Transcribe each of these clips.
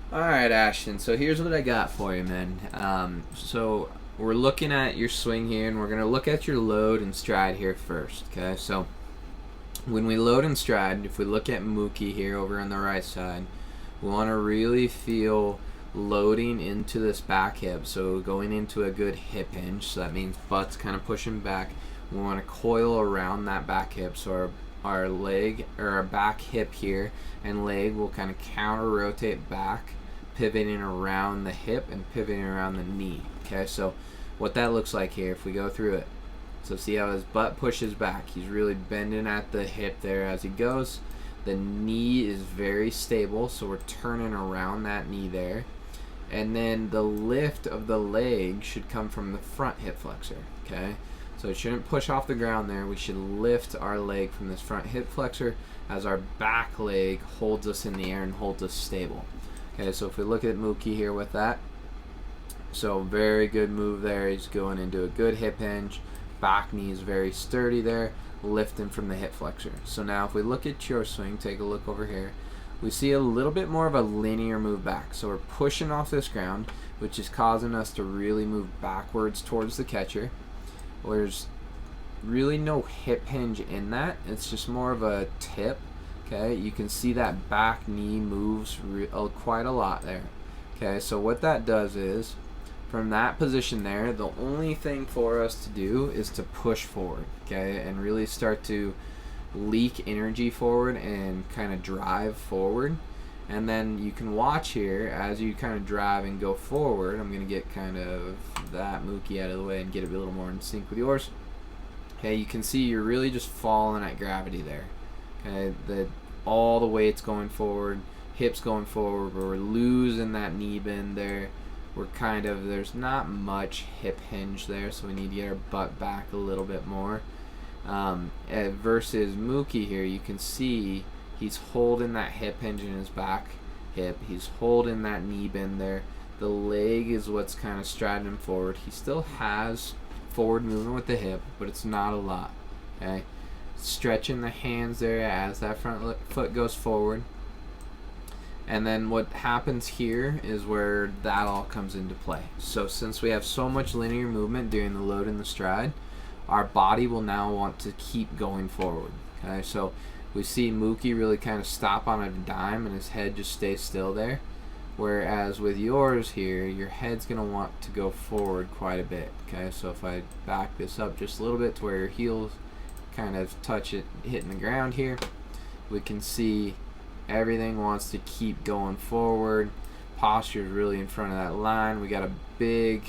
All right, Ashton. So here's what I got for you, man. So we're looking at your swing here, and we're gonna look at your load and stride here first. Okay. So when we load and stride, if we look at Mookie here over on the right side, we want to really feel loading into this back hip. So going into a good hip hinge. So that means butt's kind of pushing back. We want to coil around that back hip. So our leg or our back hip here and leg will kind of counter rotate back, pivoting around the hip and pivoting around the knee. Okay, so what that looks like here, if we go through it. So see how his butt pushes back. He's really bending at the hip there as he goes. The knee is very stable, so we're turning around that knee there. And then the lift of the leg should come from the front hip flexor. Okay, so it shouldn't push off the ground there. We should lift our leg from this front hip flexor as our back leg holds us in the air and holds us stable. Okay, so if we look at Mookie here with that, so very good move there. He's going into a good hip hinge. Back knee is very sturdy there, lifting from the hip flexor. So now if we look at your swing, take a look over here, we see a little bit more of a linear move back. So we're pushing off this ground, which is causing us to really move backwards towards the catcher. There's really no hip hinge in that. It's just more of a tip. Okay, you can see that back knee moves quite a lot there. Okay, so what that does is, from that position there, the only thing for us to do is to push forward, okay, and really start to leak energy forward and kind of drive forward. And then you can watch here as you kind of drive and go forward. I'm going to get kind of that Mookie out of the way and get it a little more in sync with yours. Okay, you can see you're really just falling at gravity there. Okay, all the weight's going forward, hips going forward, but we're losing that knee bend there. There's not much hip hinge there, so we need to get our butt back a little bit more. Versus Mookie here, you can see he's holding that hip hinge in his back hip. He's holding that knee bend there. The leg is what's kind of striding him forward. He still has forward movement with the hip, but it's not a lot. Okay, stretching the hands there as that front foot goes forward. And then what happens here is where that all comes into play. So since we have so much linear movement during the load and the stride, our body will now want to keep going forward. Okay, so we see Mookie really kind of stop on a dime and his head just stays still there. Whereas with yours here, your head's going to want to go forward quite a bit. Okay, so if I back this up just a little bit to where your heels kind of touch it, hitting the ground here, we can see everything wants to keep going forward. Posture is really in front of that line. We got a big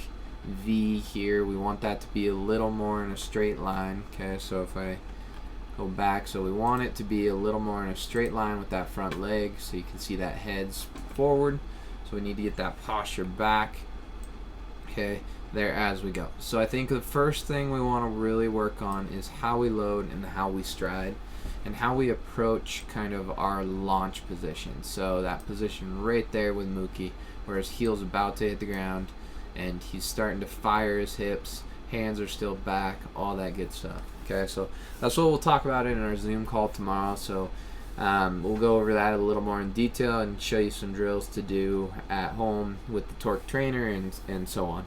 V here. We want that to be a little more in a straight line. Okay, so if I go back, so we want it to be a little more in a straight line with that front leg, so you can see that head's forward. So we need to get that posture back. Okay, there as we go. So I think the first thing we want to really work on is how we load and how we stride, and how we approach kind of our launch position. So that position right there with Mookie, where his heel's about to hit the ground and he's starting to fire his hips, hands are still back, all that good stuff. Okay, so that's what we'll talk about in our Zoom call tomorrow. So we'll go over that a little more in detail and show you some drills to do at home with the torque trainer and so on.